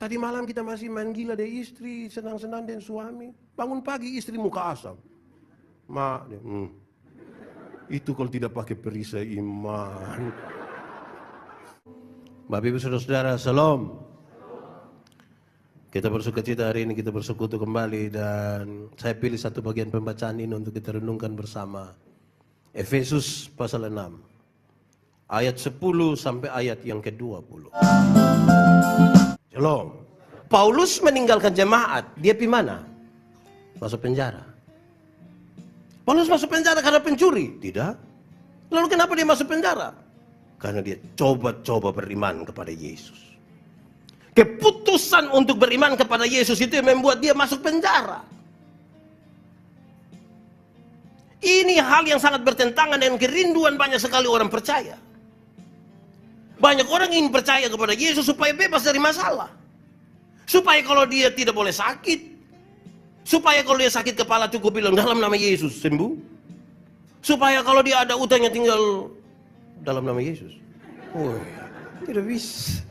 Tadi malam kita masih main gila deh istri, senang-senang dengan suami. Bangun pagi istri muka asam. Itu kalau tidak pakai perisai iman. Bapak Ibu Saudara-saudara, Shalom. Kita bersukacita hari ini, kita bersekutu kembali, dan saya pilih satu bagian pembacaan ini untuk kita renungkan bersama. Efesus pasal 6 ayat 10 sampai ayat yang ke-20. Shalom. Paulus meninggalkan jemaat, dia pergi mana? Masuk penjara. Paulus masuk penjara karena pencuri? Tidak. Lalu kenapa dia masuk penjara? Karena dia coba-coba beriman kepada Yesus. Keputusan untuk beriman kepada Yesus itu yang membuat dia masuk penjara. Ini hal yang sangat bertentangan dengan kerinduan banyak sekali orang percaya. Banyak orang ingin percaya kepada Yesus supaya bebas dari masalah. Supaya kalau dia tidak boleh sakit. Supaya kalau dia sakit kepala cukup bilang dalam nama Yesus sembuh. Supaya kalau dia ada utangnya tinggal dalam nama Yesus. Tidak bisa.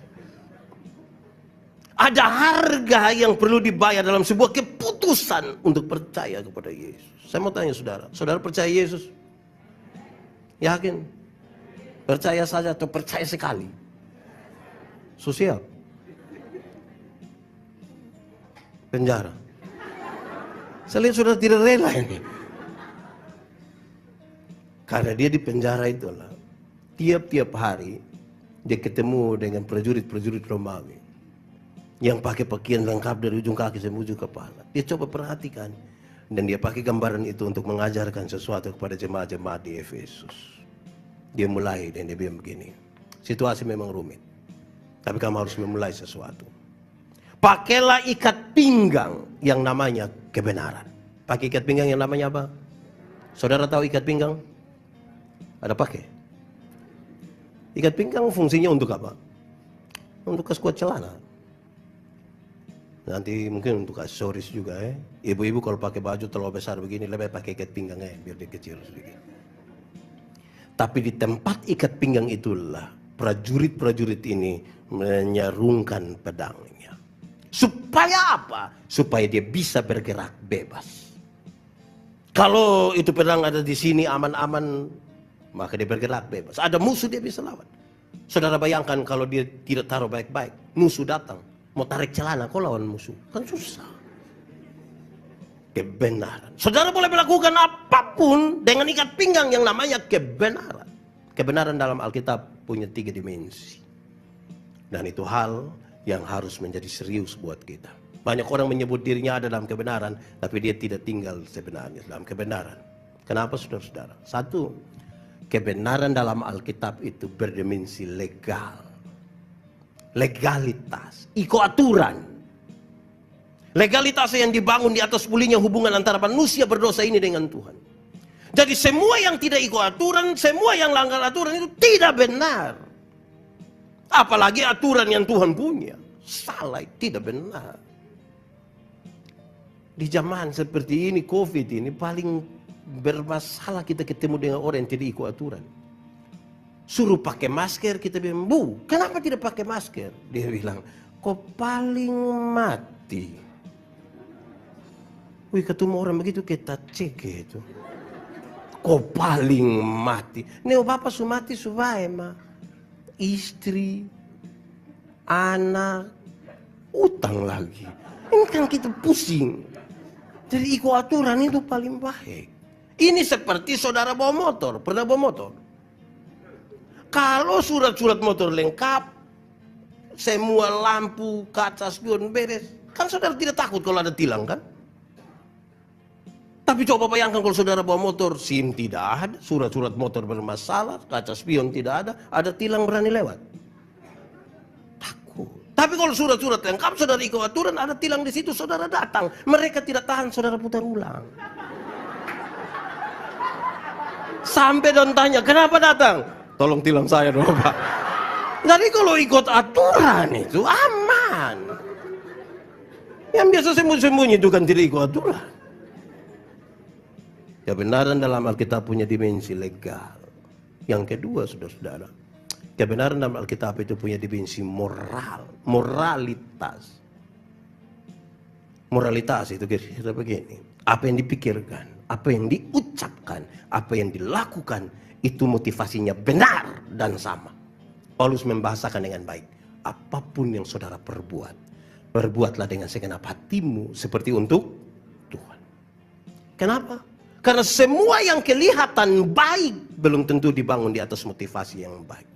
Ada harga yang perlu dibayar dalam sebuah keputusan untuk percaya kepada Yesus. Saya mau tanya saudara, saudara percaya Yesus? Yakin? Percaya saja atau percaya sekali? Sosial? Penjara? Saya lihat saudara tidak rela ini. Karena dia di penjara itulah, tiap-tiap hari dia ketemu dengan prajurit-prajurit Romawi yang pakai pakaian lengkap dari ujung kaki sampai ujung kepala. Dia coba perhatikan, dan dia pakai gambaran itu untuk mengajarkan sesuatu kepada jemaat-jemaat di Efesus. Dia mulai dan dia bilang begini, situasi memang rumit, tapi kamu harus memulai sesuatu. Pakailah ikat pinggang yang namanya kebenaran. Pakai ikat pinggang yang namanya apa? Saudara tahu ikat pinggang? Ada pakai? Ikat pinggang fungsinya untuk apa? Untuk keskuat celana. Nanti mungkin untuk aksesoris juga ya. Ibu-ibu kalau pakai baju terlalu besar begini, lebih pakai ikat pinggang ya, biar dia kecil sedikit. Tapi di tempat ikat pinggang itulah prajurit-prajurit ini menyarungkan pedangnya. Supaya apa? Supaya dia bisa bergerak bebas. Kalau itu pedang ada di sini aman-aman, maka dia bergerak bebas. Ada musuh dia bisa lawan. Saudara bayangkan kalau dia tidak taruh baik-baik, musuh datang, mau tarik celana, kau lawan musuh, kan susah. Kebenaran. Saudara boleh melakukan apapun dengan ikat pinggang yang namanya kebenaran. Kebenaran dalam Alkitab punya 3 dimensi. Dan itu hal yang harus menjadi serius buat kita. Banyak orang menyebut dirinya ada dalam kebenaran, tapi dia tidak tinggal sebenarnya dalam kebenaran. Kenapa saudara-saudara? Satu, kebenaran dalam Alkitab itu berdimensi legal. Legalitas, aturan. Legalitas yang dibangun di atas pulihnya hubungan antara manusia berdosa ini dengan Tuhan. Jadi semua yang tidak ikut aturan, semua yang langgar aturan itu tidak benar. Apalagi aturan yang Tuhan punya. Salah, tidak benar. Di zaman seperti ini, COVID ini, paling bermasalah kita ketemu dengan orang yang tidak ikut aturan. Suruh pakai masker, kita bilang, Bu, kenapa tidak pakai masker? Dia bilang, kau paling mati. Wih, ketemu orang begitu kita cek itu. Kau paling mati. Nih, bapak su mati su bae, ma. Istri, anak, utang lagi. Ini kan kita pusing. Jadi ikut aturan itu paling baik. Ini seperti saudara bawa motor. Pernah bawa motor? Kalau surat-surat motor lengkap, semua lampu, kaca, spion beres, kan saudara tidak takut kalau ada tilang kan? Tapi coba bayangkan kalau saudara bawa motor, SIM tidak ada, surat-surat motor bermasalah, kaca spion tidak ada tilang berani lewat. Takut. Tapi kalau surat-surat lengkap, saudara ikut aturan, ada tilang di situ, saudara datang. Mereka tidak tahan, saudara putar ulang. Sampai dan tanya, kenapa datang? Tolong tilang saya dong Pak. Jadi kalau ikut aturan itu aman. Yang biasa sembunyi-sembunyi itu kan tidak ikut aturan. Kebenaran dalam Alkitab punya dimensi legal. Yang kedua, saudara-saudara, kebenaran dalam Alkitab itu punya dimensi moral, moralitas. Moralitas itu kira-kira begini. Apa yang dipikirkan, apa yang diucapkan, apa yang dilakukan, itu motivasinya benar dan sama. Paulus membahasakan dengan baik. Apapun yang saudara perbuat, perbuatlah dengan segenap hatimu seperti untuk Tuhan. Kenapa? Karena semua yang kelihatan baik belum tentu dibangun di atas motivasi yang baik.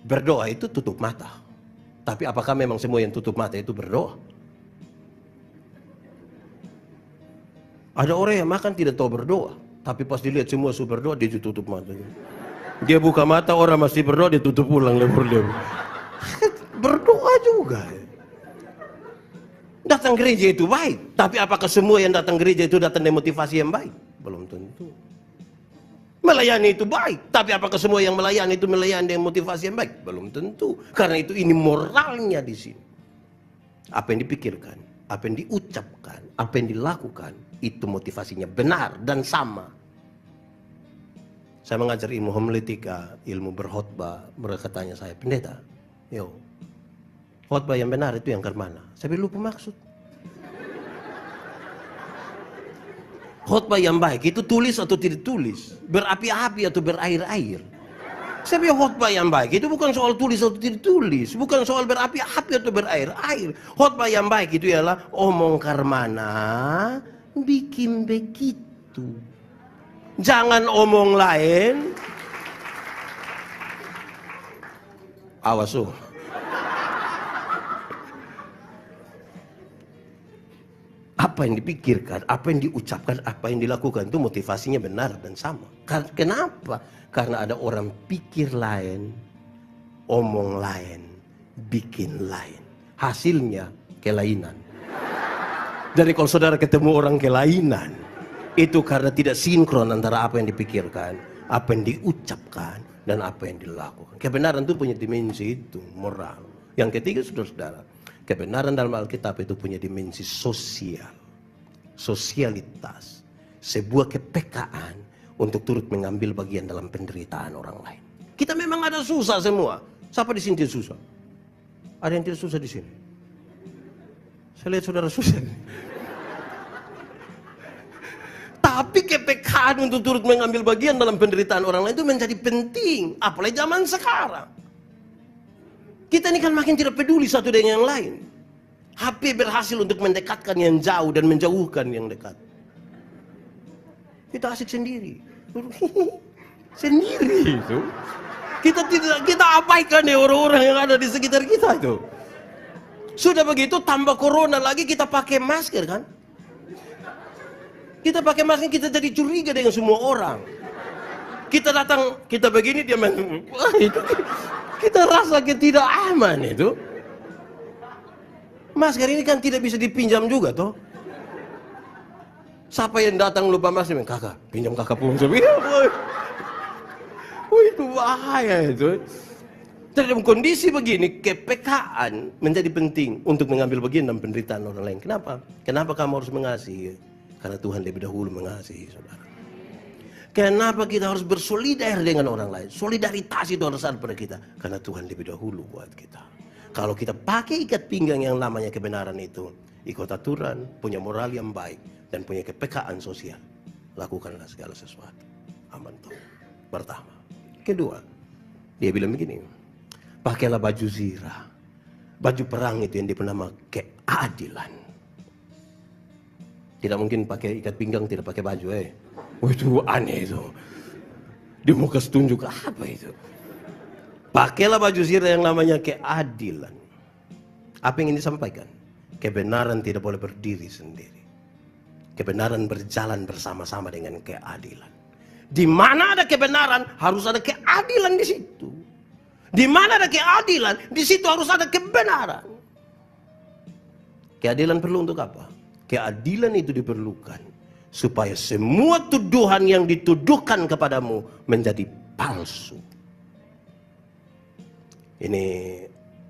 Berdoa itu tutup mata. Tapi apakah memang semua yang tutup mata itu berdoa? Ada orang yang makan tidak tahu berdoa, tapi pas dilihat semua sudah berdoa, dia tutup mata. Dia buka mata, orang masih berdoa, dia tutup ulang. Berdoa juga. Datang gereja itu baik, tapi apakah semua yang datang gereja itu datang dengan motivasi yang baik? Belum tentu. Melayani itu baik, tapi apakah semua yang melayani itu melayani dengan motivasi yang baik? Belum tentu. Karena itu ini moralnya di sini. Apa yang dipikirkan, apa yang diucapkan, apa yang dilakukan, itu motivasinya benar dan sama. Saya mengajar ilmu homiletika, ilmu berkhotbah. Mereka tanya saya, pendeta, yo, khotbah yang benar itu yang kemana? Saya lupa maksud. Khotbah yang baik itu tulis atau tidak tulis, berapi-api atau berair-air. Saya bilang khotbah yang baik itu bukan soal tulis atau tidak tulis, bukan soal berapi-api atau berair-air. Khotbah yang baik itu ialah omong karmana, bikin begitu. Jangan omong lain. Awas oh. Apa yang dipikirkan, apa yang diucapkan, apa yang dilakukan itu motivasinya benar dan sama. Kenapa? Karena ada orang pikir lain, omong lain, bikin lain. Hasilnya kelainan. Jadi kalau saudara ketemu orang kelainan, itu karena tidak sinkron antara apa yang dipikirkan, apa yang diucapkan, dan apa yang dilakukan. Kebenaran itu punya dimensi itu, moral. Yang ketiga, saudara-saudara, kebenaran dalam Alkitab itu punya dimensi sosial. Sosialitas. Sebuah kepekaan untuk turut mengambil bagian dalam penderitaan orang lain. Kita memang ada susah semua. Siapa di sini tidak susah? Ada yang tidak susah di sini? Saya lihat saudara susah. Tapi kepekaan untuk turut mengambil bagian dalam penderitaan orang lain itu menjadi penting. Apalagi zaman sekarang. Kita ini kan makin tidak peduli satu dengan yang lain. HP berhasil untuk mendekatkan yang jauh dan menjauhkan yang dekat. Kita asik sendiri. Sendiri itu. Kita abaikan ya orang-orang yang ada di sekitar kita itu. Sudah begitu tambah corona lagi kita pakai masker kan? Kita pakai masker, kita jadi curiga dengan semua orang. Kita datang, kita begini, dia itu kita rasa tidak aman itu. Masker ini kan tidak bisa dipinjam juga toh. Siapa yang datang lupa masker, kakak, pinjam kakak pun. Itu bahaya itu. Dalam kondisi begini, kepekaan menjadi penting untuk mengambil bagian dalam penderitaan orang lain. Kenapa? Kenapa kamu harus mengasihi? Karena Tuhan lebih dahulu mengasihi saudara. Kenapa kita harus bersolidar dengan orang lain? Solidaritas itu harus ada pada kita. Karena Tuhan lebih dahulu buat kita. Kalau kita pakai ikat pinggang yang namanya kebenaran itu, ikut aturan, punya moral yang baik, dan punya kepekaan sosial, lakukanlah segala sesuatu. Aman toh. Pertama. Kedua, dia bilang begini, pakailah baju zirah. Baju perang itu yang bernama keadilan. Tidak mungkin pakai ikat pinggang tidak pakai baju itu aneh itu. Dia mau kasih tunjuk apa itu? Pakailah baju zirah yang namanya keadilan. Apa yang ingin disampaikan? Kebenaran tidak boleh berdiri sendiri. Kebenaran berjalan bersama-sama dengan keadilan. Di mana ada kebenaran harus ada keadilan di situ. Di mana ada keadilan, di situ harus ada kebenaran. Keadilan perlu untuk apa? Keadilan itu diperlukan supaya semua tuduhan yang dituduhkan kepadamu menjadi palsu. Ini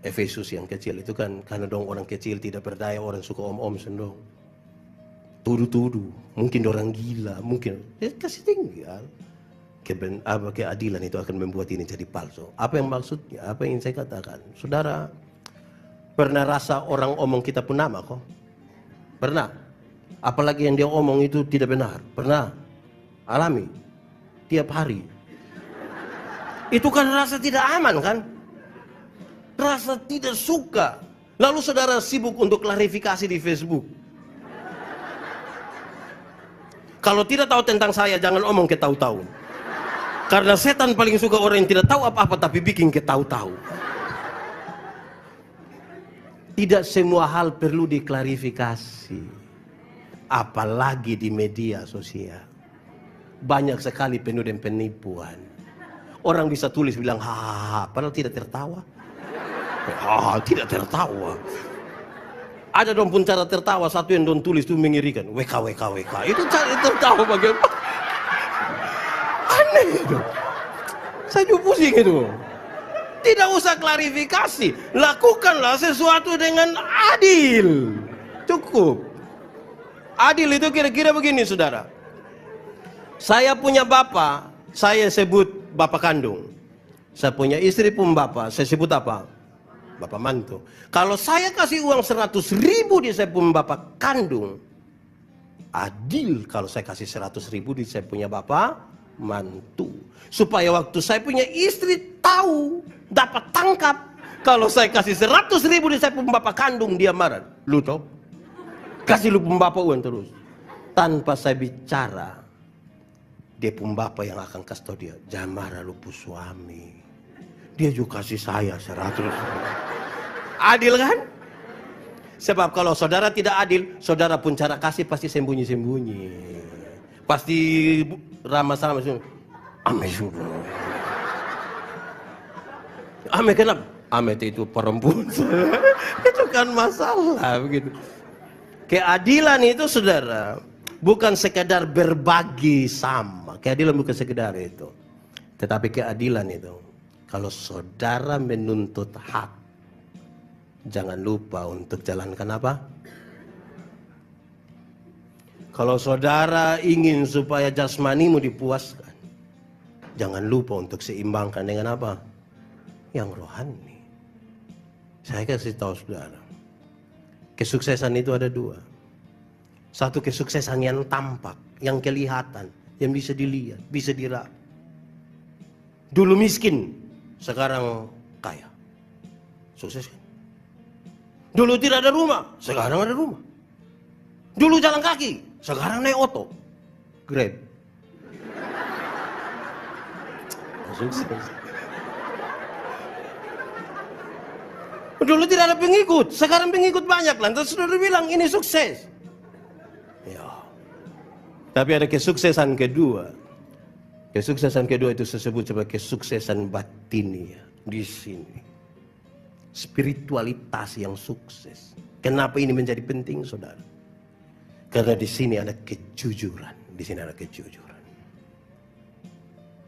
Efesus yang kecil itu kan karena dong orang kecil tidak berdaya, orang suka om-om sendong. Tuduh-tuduh, mungkin orang gila, mungkin kasih tinggal. Keadilan itu akan membuat ini jadi palsu. Apa yang maksudnya? Apa yang saya katakan? Saudara, Pernah rasa orang omong kita pun nama kok? Pernah? Apalagi yang dia omong itu tidak benar. Pernah? Alami? Tiap hari? Itu kan rasa tidak aman kan? Rasa tidak suka. Lalu saudara sibuk untuk klarifikasi di Facebook. Kalau tidak tahu tentang saya, jangan omong ke tahu-tahu. Karena setan paling suka orang yang tidak tahu apa-apa tapi bikin ke tahu-tahu. Tidak semua hal perlu diklarifikasi. Apalagi di media sosial. Banyak sekali penuh dengan penipuan. Orang bisa tulis bilang, hahaha, padahal tidak tertawa. Hahaha, tidak tertawa. Ada dong pun cara tertawa, satu yang don tulis itu mengirikan. WK. Itu cara tertawa bagaimana? Aneh itu. Saya juga pusing itu. Tidak usah klarifikasi. Lakukanlah sesuatu dengan adil. Cukup. Adil itu kira-kira begini, saudara. Saya punya bapak, saya sebut bapak kandung. Saya punya istri pun bapak, saya sebut apa? Bapak mantu. Kalau saya kasih uang 100.000 di saya pun bapak kandung, adil kalau saya kasih 100.000 di saya punya bapak mantu. Supaya waktu saya punya istri tahu, dapat tangkap. Kalau saya kasih 100.000 di saya pun bapak kandung, dia marah. Lu toh? Kasih lu pun bapak uang terus. Tanpa saya bicara, dia pun bapak yang akan kasih tahu dia, jangan marah lu pun suami. Dia juga kasih saya 100. Adil kan? Sebab kalau saudara tidak adil, saudara pun cara kasih pasti sembunyi-sembunyi. Pasti ramah-ramah. Ame sudah. Ame kenapa? Ame itu perempuan. Itu kan masalah begitu. Keadilan itu, saudara, bukan sekedar berbagi sama. Keadilan bukan sekedar itu. Tetapi keadilan itu, kalau saudara menuntut hak, jangan lupa untuk jalankan apa? Kalau saudara ingin supaya jasmanimu dipuaskan, jangan lupa untuk seimbangkan dengan apa? Yang rohani. Saya kasih tahu saudara, kesuksesan itu ada dua. Satu kesuksesan yang tampak, yang kelihatan, yang bisa dilihat, bisa diraba. Dulu miskin, sekarang kaya. Sukses kan? Dulu tidak ada rumah, sekarang ada rumah. Dulu jalan kaki, sekarang naik oto. Grab. Sukses. Dulu tidak ada pengikut, sekarang pengikut banyak. Lantas sudah bilang ini sukses. Ya. Tapi ada kesuksesan kedua. Kesuksesan kedua itu disebut sebagai kesuksesan batiniah di sini. Spiritualitas yang sukses. Kenapa ini menjadi penting, saudara? Karena di sini ada kejujuran. Di sini ada kejujuran.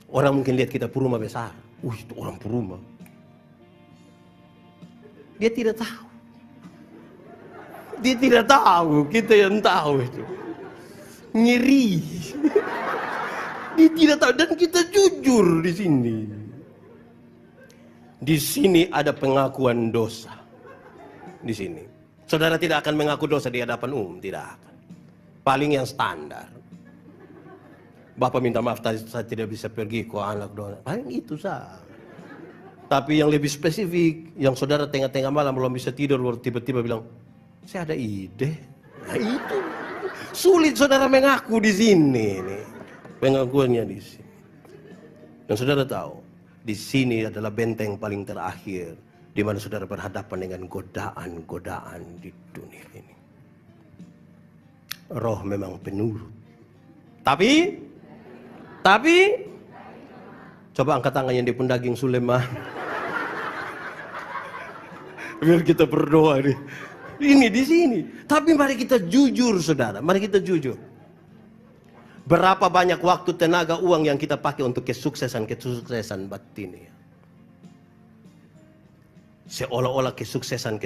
Orang mungkin lihat kita puruma besar. Itu orang puruma. Dia tidak tahu. Dia tidak tahu. Kita yang tahu itu. Ngeri. Dia tidak tahu. Dan kita jujur di sini. Di sini ada pengakuan dosa. Di sini. Saudara tidak akan mengaku dosa di hadapan umum. Tidak akan. Paling yang standar. Bapak minta maaf tadi saya tidak bisa pergi ke anak doa. Paling itu saja. Tapi yang lebih spesifik, yang saudara tengah-tengah malam belum bisa tidur, tiba-tiba bilang, saya ada ide. Nah itu. Sulit saudara mengaku di sini. Nih. Pengakuannya di sini. Dan saudara tahu, di sini adalah benteng paling terakhir di mana saudara berhadapan dengan godaan-godaan di dunia ini. Roh memang penurut. Tapi coba angkat tangannya di pun daging Sulaiman. Biar kita berdoa nih. Ini di sini. Tapi mari kita jujur, saudara. Mari kita jujur. Berapa banyak waktu, tenaga, uang yang kita pakai untuk kesuksesan batin ini. Seolah-olah kesuksesan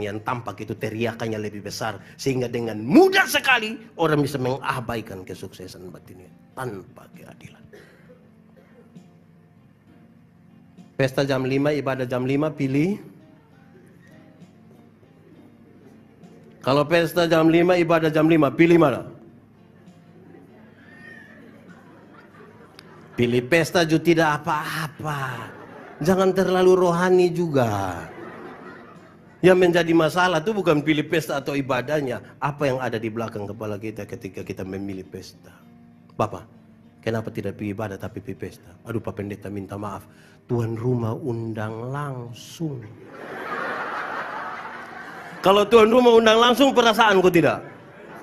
yang tampak itu teriakannya lebih besar. Sehingga dengan mudah sekali orang bisa mengabaikan kesuksesan batin ini. Tanpa keadilan. Pesta jam 5, ibadah jam 5, pilih Kalau pesta jam 5, ibadah jam 5, pilih mana? Pilih pesta juga tidak apa-apa. Jangan terlalu rohani juga. Yang menjadi masalah itu bukan pilih pesta atau ibadahnya. Apa yang ada di belakang kepala kita ketika kita memilih pesta. Bapak, kenapa tidak pilih ibadah tapi pilih pesta? Aduh Pak Pendeta minta maaf. Tuan rumah undang langsung. Kalau tuan rumah undang langsung, perasaanku tidak?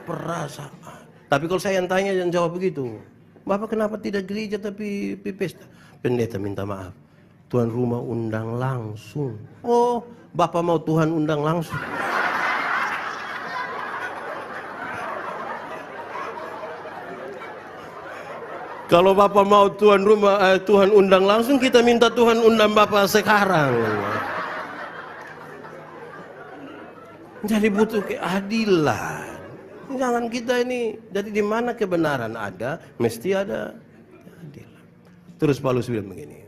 Perasaan. Tapi kalau saya yang tanya, jangan jawab begitu. Bapak kenapa tidak gereja tapi pesta? Pendeta minta maaf. Tuan rumah undang langsung. Oh, Bapak mau Tuhan undang langsung. Kalau Bapak mau Tuhan undang langsung, kita minta Tuhan undang Bapak sekarang. Jadi butuh keadilan. Jangan kita ini, jadi di mana kebenaran ada, mesti ada keadilan. Terus Paulus bilang begini,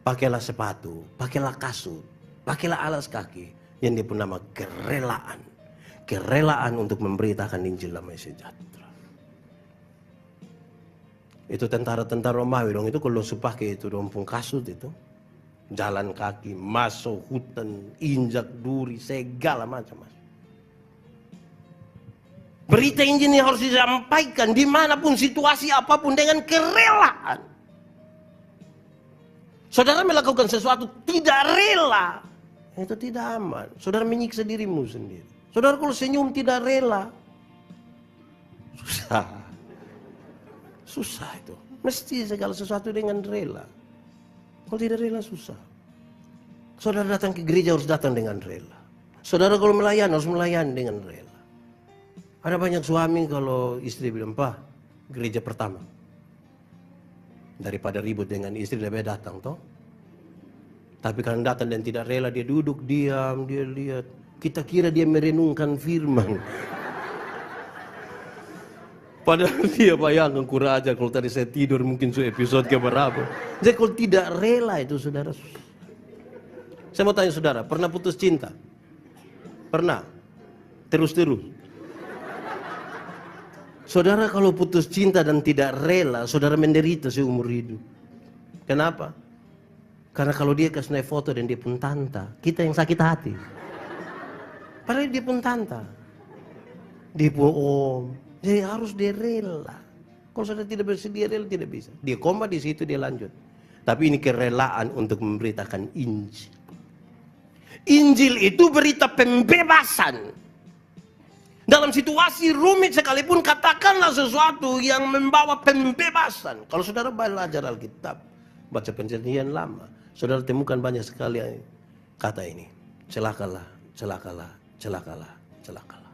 pakailah sepatu, pakailah kasut, pakailah alas kaki yang diberi nama kerelaan. Kerelaan untuk memberitakan Injil damai sejahtera. Itu tentara-tentara Romawi dong, itu kalau pakai itu rompong kasut itu. Jalan kaki, masuk hutan, injak duri, segala macam. Berita Injil ini harus disampaikan dimanapun, situasi apapun, dengan kerelaan. Saudara melakukan sesuatu tidak rela, itu tidak aman. Saudara menyiksa dirimu sendiri. Saudara kalau senyum tidak rela, susah. Susah itu. Mesti segala sesuatu dengan rela. Kalau tidak rela susah. Saudara datang ke gereja harus datang dengan rela. Saudara kalau melayani harus melayani dengan rela. Ada banyak suami kalau istri bilang, Pak, gereja pertama. Daripada ribut dengan istri, lebih datang toh. Tapi karena datang dan tidak rela, dia duduk diam, dia lihat. Kita kira dia merenungkan firman. Padahal dia bayangkan kurang aja kalau tadi saya tidur mungkin episode keberapa. Jadi kalau tidak rela itu saudara. Saya mau tanya saudara, pernah putus cinta? Pernah? Terus-terus? Saudara kalau putus cinta dan tidak rela, saudara menderita seumur hidup. Kenapa? Karena kalau dia kasih naik foto dan dia pun tanta, kita yang sakit hati. Padahal dia pun tanta. Dia pun om. Jadi harus dia rela. Kalau saudara tidak bersedia rela, tidak bisa. Dia koma di situ, dia lanjut. Tapi ini kerelaan untuk memberitakan Injil. Injil itu berita pembebasan. Dalam situasi rumit sekalipun, katakanlah sesuatu yang membawa pembebasan. Kalau saudara belajar Alkitab, baca Perjanjian Lama, saudara temukan banyak sekali kata ini. Celakalah, celakalah, celakalah, celakalah.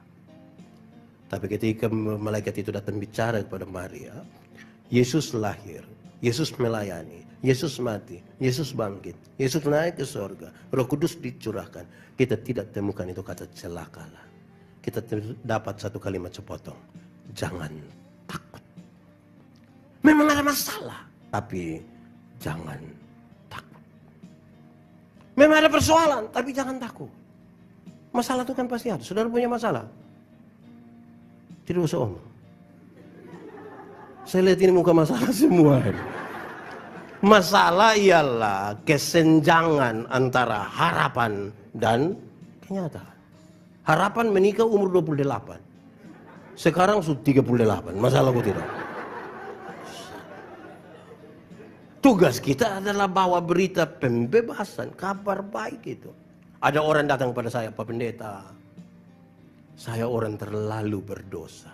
Tapi ketika malaikat itu datang bicara kepada Maria, Yesus lahir, Yesus melayani, Yesus mati, Yesus bangkit, Yesus naik ke surga, Roh Kudus dicurahkan. Kita tidak temukan itu kata celakalah. Kita dapat satu kalimat sepotong. Jangan takut. Memang ada masalah, tapi jangan takut. Memang ada persoalan, tapi jangan takut. Masalah itu kan pasti ada. Saudara punya masalah? Tidak usah omong. Saya lihat ini muka masalah semua. Masalah ialah kesenjangan antara harapan dan kenyataan. Harapan menikah umur 28. Sekarang sudah 38. Masalahku tidak. Tugas kita adalah bawa berita pembebasan, kabar baik itu. Ada orang datang pada saya, Pak Pendeta, saya orang terlalu berdosa.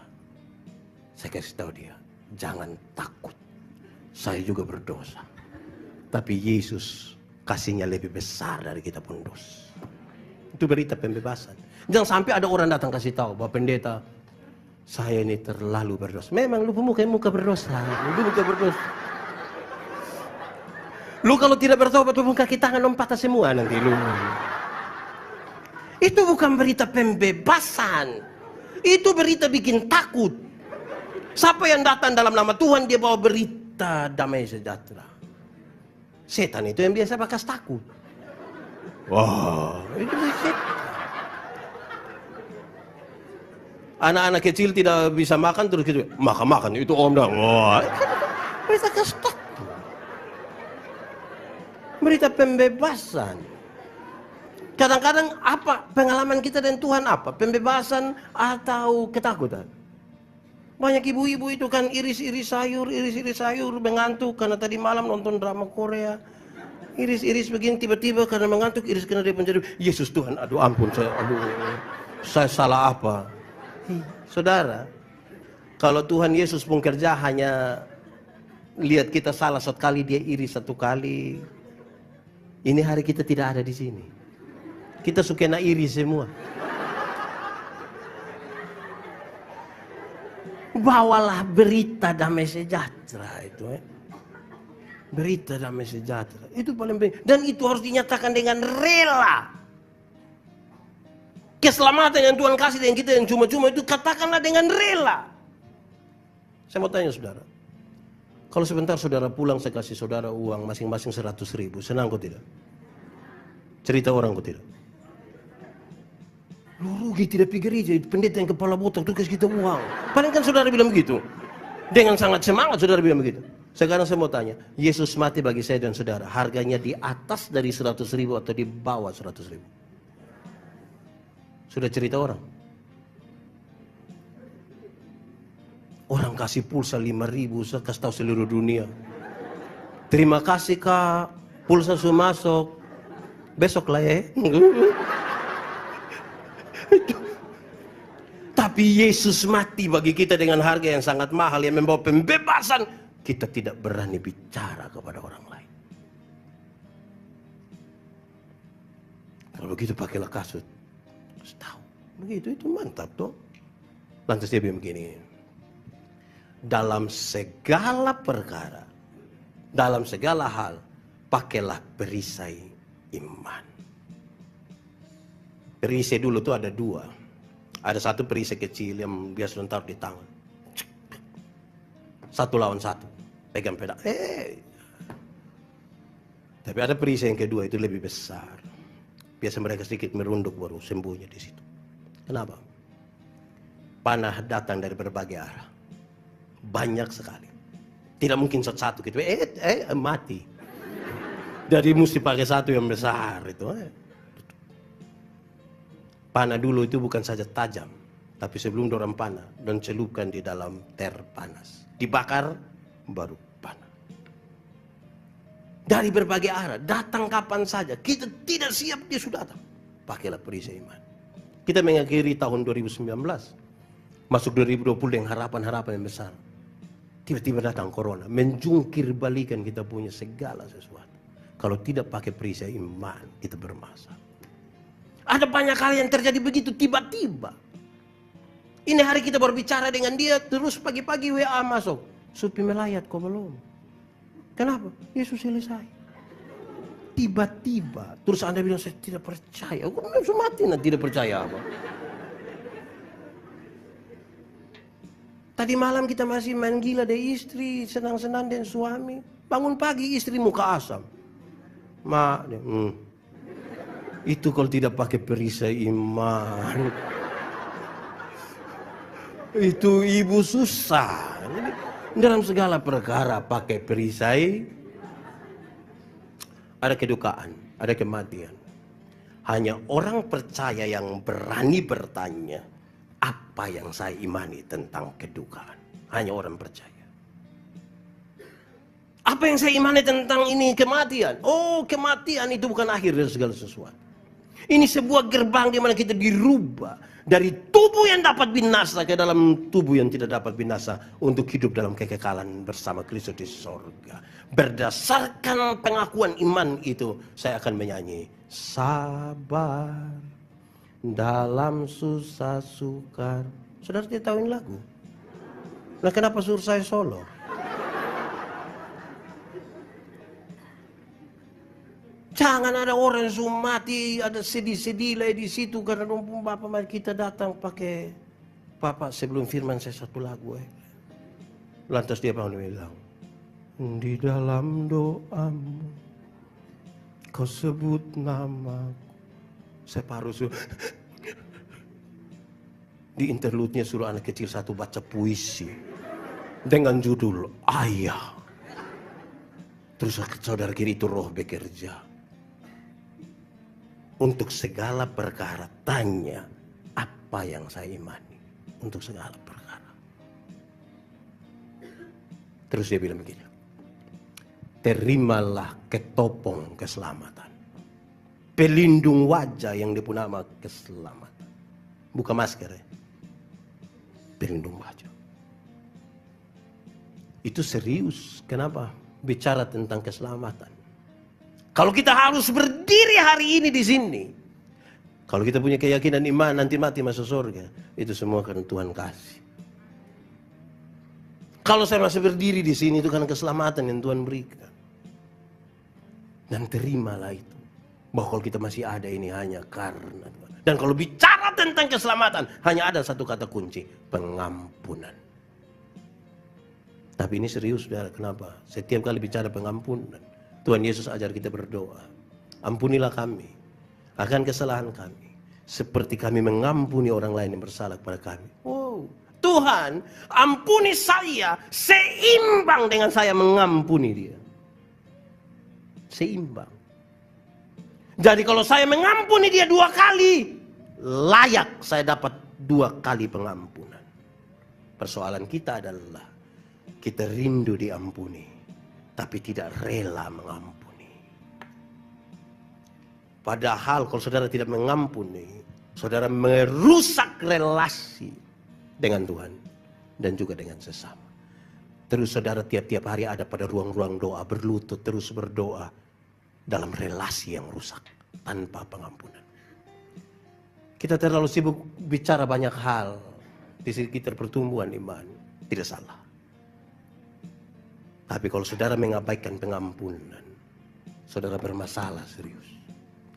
Saya kasih tahu dia, jangan takut. Saya juga berdosa. Tapi Yesus kasihnya lebih besar dari kita pun dosa. Itu berita pembebasan. Jangan sampai ada orang datang kasih tahu, Pak Pendeta, saya ini terlalu berdosa. Memang lu muka berdosa. Lu muka berdosa. Lu kalau tidak bertobat, lu kaki tangan lompatan semua nanti lu. Itu bukan berita pembebasan. Itu berita bikin takut. Siapa yang datang dalam nama Tuhan, dia bawa berita damai sejahtera. Setan itu yang biasa bakas takut. Wah, itu setan. Anak-anak kecil tidak bisa makan terus gitu, makan itu om dah. Wah, berita kestak. Berita pembebasan. Kadang-kadang apa pengalaman kita dengan Tuhan apa? Pembebasan atau ketakutan? Banyak ibu-ibu itu kan iris-iris sayur mengantuk karena tadi malam nonton drama Korea. Iris-iris begini tiba-tiba karena mengantuk iris kena dia penjara. Yesus Tuhan, aduh ampun saya salah apa? Saudara, kalau Tuhan Yesus pun kerja hanya lihat kita salah satu kali dia iris satu kali. Ini hari kita tidak ada di sini. Kita suka nak iri semua. Bawalah berita damai sejahtera itu. Berita damai sejahtera. Itu paling penting. Dan itu harus dinyatakan dengan rela. Keselamatan yang Tuhan kasih dengan kita yang cuma-cuma itu katakanlah dengan rela. Saya mau tanya saudara. Kalau sebentar saudara pulang saya kasih saudara uang masing-masing 100.000. Senang kok tidak? Cerita orang kok tidak? Lu rugi tidak pergi gereja, pendeta yang kepala botak tuh kasih kita uang. Paling kan saudara bilang begitu. Dengan sangat semangat saudara bilang begitu. Sekarang saya mau tanya, Yesus mati bagi saya dan saudara, harganya di atas dari 100.000 atau di bawah 100.000? Sudah cerita orang? Orang kasih pulsa 5.000, saya kasih tahu seluruh dunia. Terima kasih kak, pulsa sudah masuk. Besok lah ya. Tapi Yesus mati bagi kita dengan harga yang sangat mahal yang membawa pembebasan. Kita tidak berani bicara kepada orang lain. Kalau begitu pakailah kasut. Tahu. Begitu itu mantap toh. Lantas dia bilang begini. Dalam segala perkara, dalam segala hal, pakailah perisai iman. Perisai dulu tuh ada dua. Ada satu perisai kecil yang biasa taruh di tangan. Satu lawan satu. Pegang pedang. Tapi ada perisai yang kedua itu lebih besar. Biasa mereka sedikit merunduk baru sembunyi di situ. Kenapa? Panah datang dari berbagai arah. Banyak sekali. Tidak mungkin satu gitu. Mati. Jadi mesti pakai satu yang besar itu. Panah dulu itu bukan saja tajam, tapi sebelum dorang panah dan celupkan di dalam ter panas, dibakar baru panah. Dari berbagai arah, datang kapan saja, kita tidak siap dia sudah datang. Pakailah perisai iman. Kita mengakhiri tahun 2019, masuk 2020 dengan harapan-harapan yang besar. Tiba-tiba datang corona, menjungkir balikan kita punya segala sesuatu. Kalau tidak pakai perisai iman, kita bermasalah. Ada banyak hal yang terjadi begitu tiba-tiba. Ini hari kita berbicara dengan dia, terus pagi-pagi WA masuk. Supi melayat kok belum? Kenapa? Yesus selesai. Tiba-tiba. Terus Anda bilang saya tidak percaya. Aku langsung mati nanti tidak percaya apa. Tadi malam kita masih main gila deh istri, senang-senang dengan suami. Bangun pagi istri muka asam. Itu kalau tidak pakai perisai iman. Itu ibu susah. Jadi, dalam segala perkara pakai perisai. Ada kedukaan, ada kematian. Hanya orang percaya yang berani bertanya, apa yang saya imani tentang kedukaan. Hanya orang percaya. Apa yang saya imani tentang ini kematian? Oh, kematian itu bukan akhir dari segala sesuatu. Ini sebuah gerbang di mana kita dirubah dari tubuh yang dapat binasa ke dalam tubuh yang tidak dapat binasa untuk hidup dalam kekekalan bersama Kristus di sorga. Berdasarkan pengakuan iman itu, saya akan menyanyi sabar dalam susah sukar. Saudara tidak tahu ini lagu? Nah, kenapa suruh saya solo? Jangan ada orang yang mati, ada sedih-sedih lah di situ karena numpung Bapak mari kita datang pakai Bapak sebelum firman saya satu lagu. Lantas dia bilang, di dalam doamu kau sebut namaku. Saya paruh Di interlude-nya suruh anak kecil satu baca puisi dengan judul Ayah. Terus saudara kiri itu roh bekerja. Untuk segala perkara tanya apa yang saya imani. Untuk segala perkara. Terus dia bilang begini. Terimalah ketopong keselamatan. Pelindung wajah yang dia punya nama keselamatan. Buka masker ya. Pelindung wajah. Itu serius. Kenapa? Bicara tentang keselamatan. Kalau kita harus berdiri hari ini di sini. Kalau kita punya keyakinan iman nanti mati masuk surga. Itu semua karena Tuhan kasih. Kalau saya masih berdiri di sini itu karena keselamatan yang Tuhan berikan. Dan terimalah itu. Bahwa kalau kita masih ada ini hanya karena Tuhan. Dan kalau bicara tentang keselamatan hanya ada satu kata kunci. Pengampunan. Tapi ini serius saudara. Kenapa? Setiap kali bicara pengampunan. Tuhan Yesus ajar kita berdoa. Ampunilah kami. Akan kesalahan kami. Seperti kami mengampuni orang lain yang bersalah kepada kami. Oh, Tuhan ampuni saya seimbang dengan saya mengampuni dia. Seimbang. Jadi kalau saya mengampuni dia 2 kali, layak saya dapat 2 kali pengampunan. Persoalan kita adalah kita rindu diampuni, tapi tidak rela mengampuni. Padahal kalau saudara tidak mengampuni, saudara merusak relasi dengan Tuhan dan juga dengan sesama. Terus saudara tiap-tiap hari ada pada ruang-ruang doa, berlutut terus berdoa dalam relasi yang rusak tanpa pengampunan. Kita terlalu sibuk bicara banyak hal di sekitar pertumbuhan iman, tidak salah. Tapi kalau saudara mengabaikan pengampunan, saudara bermasalah serius.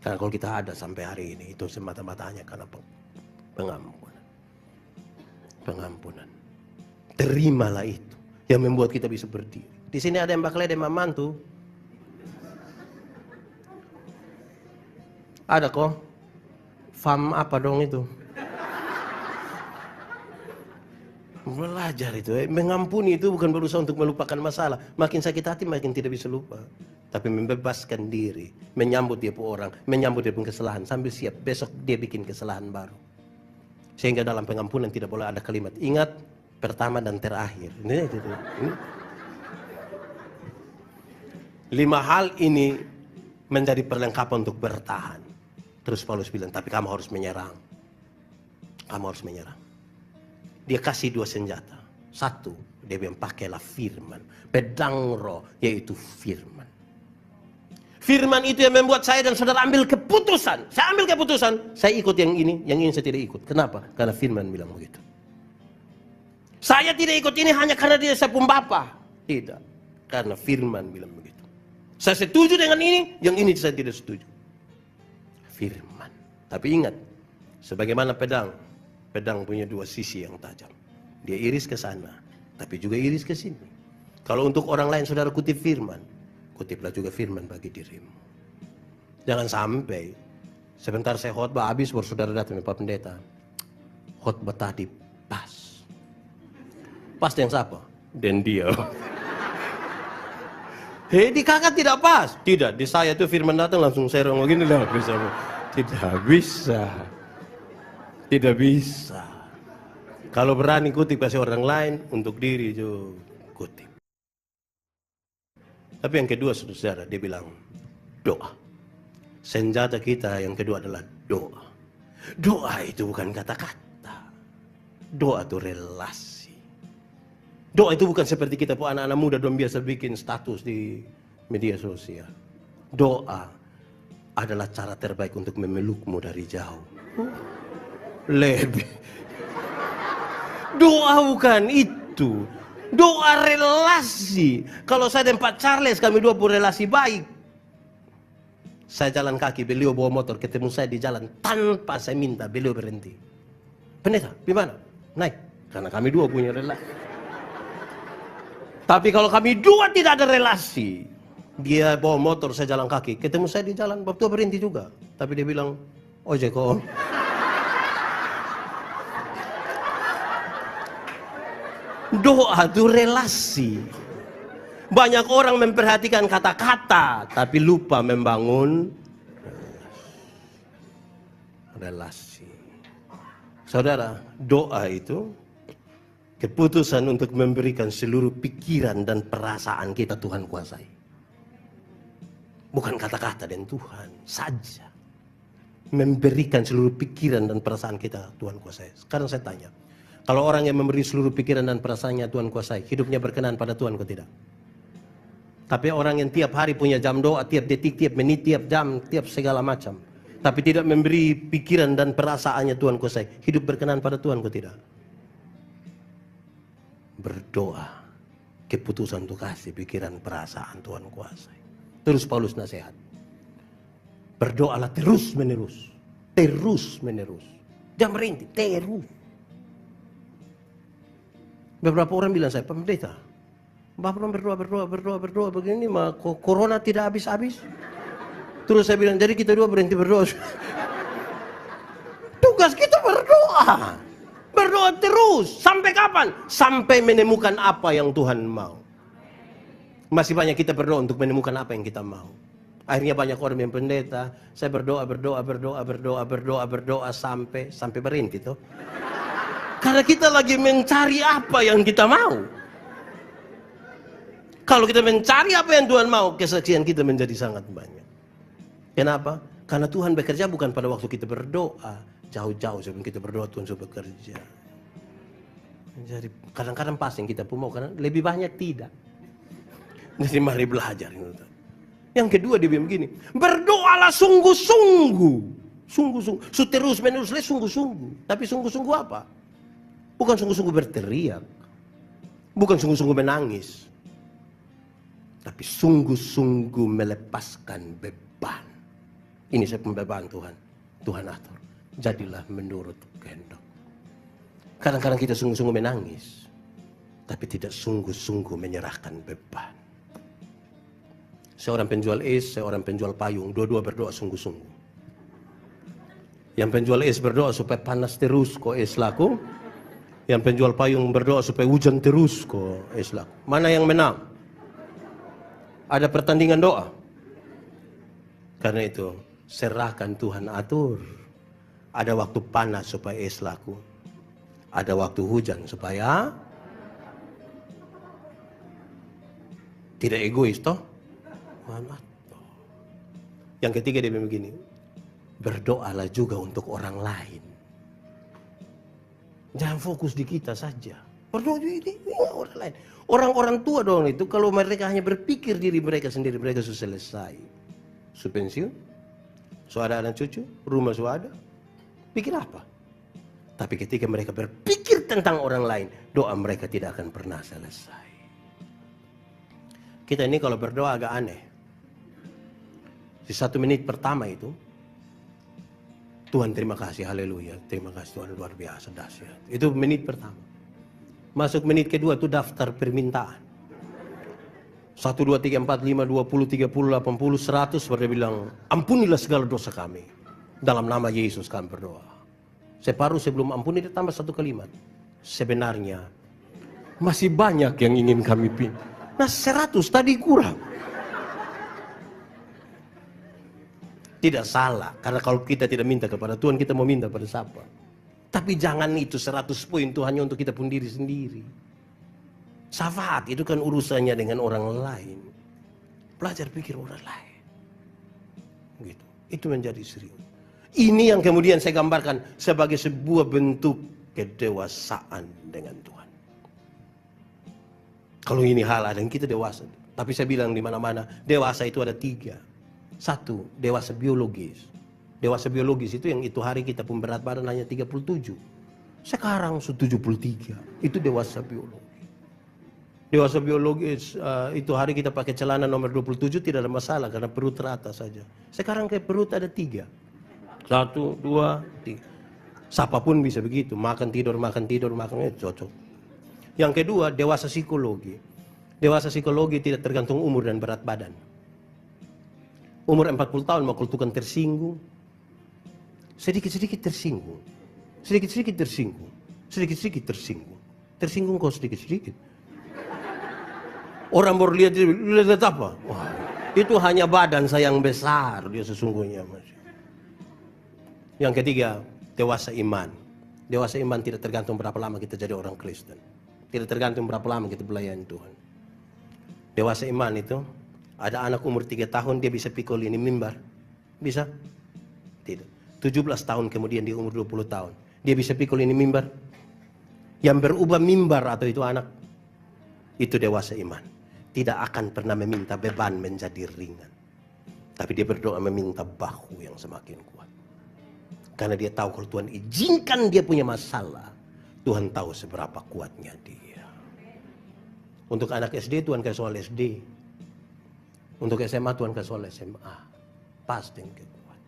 Karena kalau kita ada sampai hari ini, itu semata-mata hanya karena pengampunan. Pengampunan. Terimalah itu yang membuat kita bisa berdiri. Di sini ada yang bakal ada mantu. Ada kok. Fam apa dong itu? Belajar itu. Mengampuni itu bukan berusaha untuk melupakan masalah. Makin sakit hati makin tidak bisa lupa. Tapi membebaskan diri. Menyambut dia pun orang. Menyambut dia pun kesalahan. Sambil siap. Besok dia bikin kesalahan baru. Sehingga dalam pengampunan tidak boleh ada kalimat. Ingat pertama dan terakhir. Ini. 5 hal ini menjadi perlengkapan untuk bertahan. Terus Paulus bilang, tapi kamu harus menyerang. Kamu harus menyerang. Dia kasih 2 senjata. 1, dia bilang pakailah firman. Pedang roh, yaitu firman. Firman itu yang membuat saya dan saudara ambil keputusan. Saya ambil keputusan, saya ikut yang ini saya tidak ikut. Kenapa? Karena firman bilang begitu. Saya tidak ikut ini hanya karena dia saya pun bapa. Tidak. Karena firman bilang begitu. Saya setuju dengan ini, yang ini saya tidak setuju. Firman. Tapi ingat, sebagaimana pedang punya 2 sisi yang tajam. Dia iris ke sana, tapi juga iris ke sini. Kalau untuk orang lain saudara kutip firman, kutiplah juga firman bagi dirimu. Jangan sampai sebentar saya khotbah habis baru saudara datang Pak Pendeta. Khotbah tadi pas. Pas yang siapa? Dan dia. Di kakak tidak pas. Tidak, di saya tuh firman datang langsung serong begini lah. Tidak bisa. Tidak bisa. Kalau berani kutip kasih orang lain, untuk diri juga kutip. Tapi yang kedua saudara, dia bilang doa. Senjata kita yang kedua adalah doa. Doa itu bukan kata-kata. Doa itu relasi. Doa itu bukan seperti kita anak-anak muda dong biasa bikin status di media sosial. Doa adalah cara terbaik untuk memelukmu dari jauh. Lebih. Doa bukan itu. Doa relasi. Kalau saya dan Pak Charles kami 2 relasi baik. Saya jalan kaki, beliau bawa motor, ketemu saya di jalan tanpa saya minta, beliau berhenti. Pendeta, gimana? Naik. Karena kami 2 punya relasi. Tapi kalau kami 2 tidak ada relasi, dia bawa motor, saya jalan kaki, ketemu saya di jalan, waktu berhenti juga. Tapi dia bilang, ojek om. Doa itu relasi. Banyak orang memperhatikan kata-kata, tapi lupa membangun relasi. Saudara, doa itu keputusan untuk memberikan seluruh pikiran dan perasaan kita Tuhan kuasai. Bukan kata-kata dan Tuhan saja. Memberikan seluruh pikiran dan perasaan kita Tuhan kuasai. Sekarang saya tanya, kalau orang yang memberi seluruh pikiran dan perasaannya Tuhan kuasai, hidupnya berkenan pada Tuhan atau tidak? Tapi orang yang tiap hari punya jam doa, tiap detik, tiap menit, tiap jam, tiap segala macam, tapi tidak memberi pikiran dan perasaannya Tuhan kuasai, hidup berkenan pada Tuhan atau tidak? Berdoa, keputusan untuk kasih pikiran perasaan Tuhan kuasai. Terus Paulus nasihat, berdoalah terus menerus, terus menerus, jangan berhenti, terus. Beberapa orang bilang saya, pendeta, Bapak berdoa begini, mah corona tidak habis-habis. Terus saya bilang, jadi kita dua berhenti berdoa. Tugas kita berdoa. Berdoa terus. Sampai kapan? Sampai menemukan apa yang Tuhan mau. Masih banyak kita berdoa untuk menemukan apa yang kita mau. Akhirnya banyak orang yang pendeta, saya berdoa sampai berhenti tuh. Karena kita lagi mencari apa yang kita mau. Kalau kita mencari apa yang Tuhan mau, kesaksian kita menjadi sangat banyak. Kenapa? Karena Tuhan bekerja bukan pada waktu kita berdoa. Jauh-jauh sebelum kita berdoa, Tuhan sudah bekerja. Jadi kadang-kadang pas yang kita pun mau, karena lebih banyak tidak. Jadi mari belajar. Yang kedua dia bilang begini, berdoalah sungguh-sungguh. Sungguh-sungguh. Terus menerus sungguh-sungguh. Tapi sungguh-sungguh apa? Bukan sungguh-sungguh berteriak. Bukan sungguh-sungguh menangis. Tapi sungguh-sungguh melepaskan beban. Ini saya pembeban Tuhan. Tuhan atur. Jadilah menurut kehendak. Kadang-kadang kita sungguh-sungguh menangis. Tapi tidak sungguh-sungguh menyerahkan beban. Seorang penjual es, seorang penjual payung. Dua-dua berdoa sungguh-sungguh. Yang penjual es berdoa supaya panas terus kok es laku. Yang penjual payung berdoa supaya hujan terus kok es laku. Mana yang menang? Ada pertandingan doa. Karena itu, serahkan Tuhan atur. Ada waktu panas supaya es laku. Ada waktu hujan supaya tidak egois toh. Yang ketiga dia bilang begini, berdoalah juga untuk orang lain. Jangan fokus di kita saja. Berdoa ini orang lain. Orang-orang tua dong itu, kalau mereka hanya berpikir diri mereka sendiri, mereka sudah selesai. Sudah pensiun, sudah ada anak cucu, rumah sudah ada. Pikir apa? Tapi ketika mereka berpikir tentang orang lain, doa mereka tidak akan pernah selesai. Kita ini kalau berdoa agak aneh. Di 1 menit pertama itu, Tuhan terima kasih, haleluya. Terima kasih Tuhan, luar biasa, dahsyat. Itu menit pertama. Masuk menit kedua itu daftar permintaan. 1, 2, 3, 4, 5, 20, 30, 80, 100. Dia bilang, ampunilah segala dosa kami. Dalam nama Yesus kami berdoa. Separuh sebelum ampuni ditambah 1 kalimat. Sebenarnya masih banyak yang ingin kami pilih. Nah 100 tadi kurang. Tidak salah. Karena kalau kita tidak minta kepada Tuhan, kita mau minta pada siapa? Tapi jangan itu 100 poin itu hanya untuk kita pun diri sendiri. Syafaat itu kan urusannya dengan orang lain. Belajar pikir orang lain. Gitu. Itu menjadi serius. Ini yang kemudian saya gambarkan sebagai sebuah bentuk kedewasaan dengan Tuhan. Kalau ini hal ada yang kita dewasa. Tapi saya bilang di mana-mana, dewasa itu ada 3. 1, dewasa biologis. Dewasa biologis itu yang itu hari kita pun berat badan hanya 37. Sekarang 73. Itu dewasa biologis. Dewasa biologis itu hari kita pakai celana nomor 27 tidak ada masalah karena perut rata saja. Sekarang kayak perut ada 3. 1, 2, 3. Siapapun bisa begitu. Makan tidur makannya cocok. Yang kedua, dewasa psikologi. Dewasa psikologi tidak tergantung umur dan berat badan. Umur 40 tahun mau tukang tersinggung. Sedikit-sedikit tersinggung. Sedikit-sedikit tersinggung. Sedikit-sedikit tersinggung. Tersinggung kau sedikit-sedikit. Orang baru lihat apa? Wah, itu hanya badan saya yang besar dia sesungguhnya. Yang ketiga, dewasa iman. Dewasa iman tidak tergantung berapa lama kita jadi orang Kristen. Tidak tergantung berapa lama kita melayani Tuhan. Dewasa iman itu, ada anak umur 3 tahun dia bisa pikul ini mimbar. Bisa? Tidak. 17 tahun kemudian dia umur 20 tahun. Dia bisa pikul ini mimbar. Yang berubah mimbar atau itu anak, itu dewasa iman. Tidak akan pernah meminta beban menjadi ringan. Tapi dia berdoa meminta bahu yang semakin kuat. Karena dia tahu kalau Tuhan izinkan dia punya masalah, Tuhan tahu seberapa kuatnya dia. Untuk anak SD, Tuhan kasih soal SD. Untuk SMA, Tuhan kasih soal SMA. Pasti yang kuat.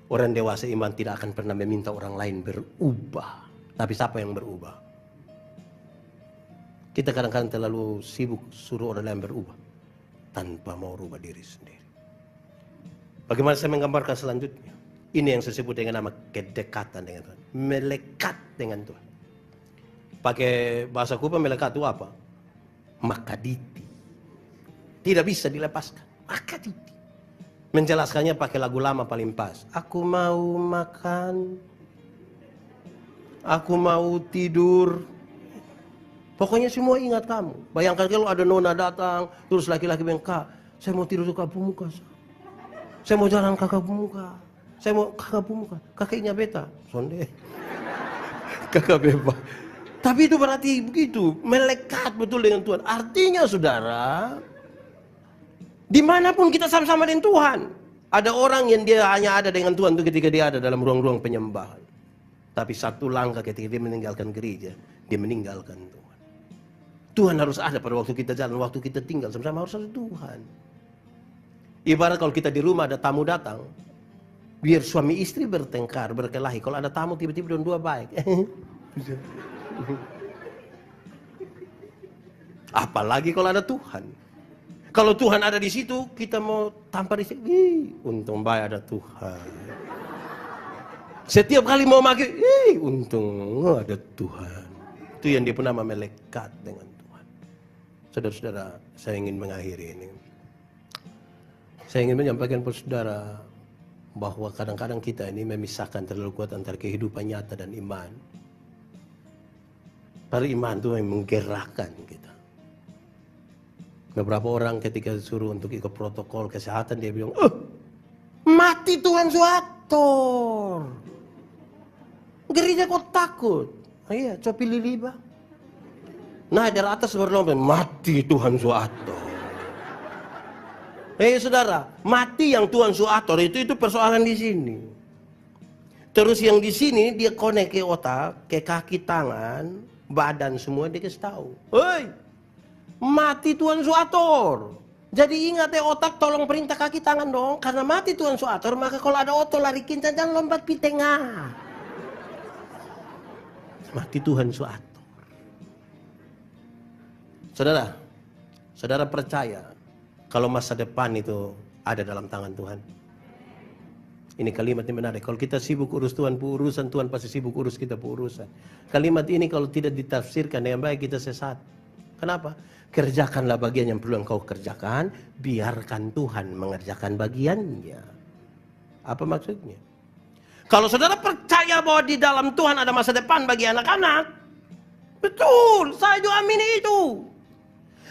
Orang dewasa iman tidak akan pernah meminta orang lain berubah. Tapi siapa yang berubah? Kita kadang-kadang terlalu sibuk suruh orang lain berubah tanpa mau rubah diri sendiri. Bagaimana saya menggambarkan selanjutnya? Ini yang saya sebut dengan nama kedekatan dengan Tuhan. Melekat dengan Tuhan. Pakai bahasa Kuba melekat itu apa? Makaditi. Tidak bisa dilepaskan. Makaditi. Menjelaskannya pakai lagu lama paling pas. Aku mau makan. Aku mau tidur. Pokoknya semua ingat kamu. Bayangkan kalau ada nona datang, terus laki-laki bilang, Kak, saya mau tidur di kakak muka. Saya mau jalan kakak muka. Saya mau kakak muka. Kakaknya beta. Sonde. Kakak bebas. Tapi itu berarti begitu. Melekat betul dengan Tuhan. Artinya saudara, dimanapun kita sama-sama dengan Tuhan. Ada orang yang dia hanya ada dengan Tuhan itu ketika dia ada dalam ruang-ruang penyembahan. Tapi satu langkah ketika dia meninggalkan gereja, dia meninggalkan Tuhan. Tuhan harus ada pada waktu kita jalan, waktu kita tinggal sama-sama harus ada Tuhan. Ibarat kalau kita di rumah ada tamu datang, biar suami istri bertengkar, berkelahi. Kalau ada tamu tiba-tiba dua baik. Apalagi kalau ada Tuhan. Kalau Tuhan ada di situ, kita mau tampar di situ. Untung baik ada Tuhan. Setiap kali mau maki, untung ada Tuhan. Itu yang dia pernah melekat dengan Tuhan. Saudara-saudara, saya ingin mengakhiri ini. Saya ingin menyampaikan kepada saudara bahwa kadang-kadang kita ini memisahkan terlalu kuat antara kehidupan nyata dan iman. Padahal iman itu yang menggerakkan kita. Beberapa orang ketika disuruh untuk ikut protokol kesehatan, dia bilang, mati Tuhan suator. Gereja kok takut? Iya, coba pilih liba. Nah, dari atas berlomba, mati Tuhan suator. Saudara, mati yang Tuhan suator itu persoalan di sini. Terus yang di sini dia konek ke otak, ke kaki, tangan, badan semua dia kasih tahu. Hei, mati Tuhan suator. Jadi ingat otak tolong perintah kaki tangan dong. Karena mati Tuhan suator, maka kalau ada otot lari kincang jangan lompat di tengah. Mati Tuhan suator. Saudara, saudara percaya kalau masa depan itu ada dalam tangan Tuhan? Ini kalimat yang menarik. Kalau kita sibuk urus Tuhan, urusan Tuhan pasti sibuk urus kita urusan. Kalimat ini kalau tidak ditafsirkan dengan baik kita sesat. Kenapa? Kerjakanlah bagian yang perlu engkau kerjakan, biarkan Tuhan mengerjakan bagiannya. Apa maksudnya? Kalau saudara percaya bahwa di dalam Tuhan ada masa depan bagi anak-anak, betul, saya juga amini itu.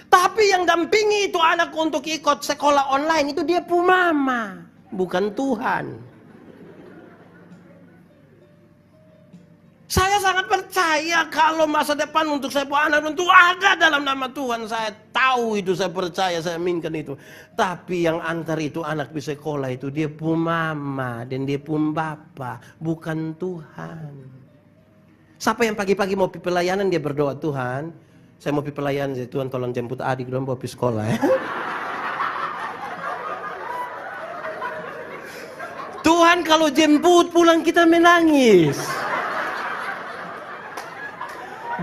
Tapi yang dampingi itu anak untuk ikut sekolah online itu dia pu mama, bukan Tuhan. Saya sangat percaya kalau masa depan untuk saya pu anak itu ada dalam nama Tuhan. Saya tahu itu, saya percaya, saya aminkan itu. Tapi yang antar itu anak di sekolah itu dia pu mama dan dia pu bapa, bukan Tuhan. Siapa yang pagi-pagi mau pergi pelayanan dia berdoa, Tuhan, saya mau pergi pelayanan, Tuhan tolong jemput adik dong bawa pergi sekolah ya. Tuhan kalau jemput pulang kita menangis.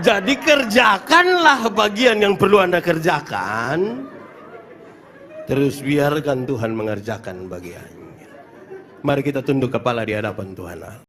Jadi kerjakanlah bagian yang perlu Anda kerjakan. Terus biarkan Tuhan mengerjakan bagiannya. Mari kita tunduk kepala di hadapan Tuhan.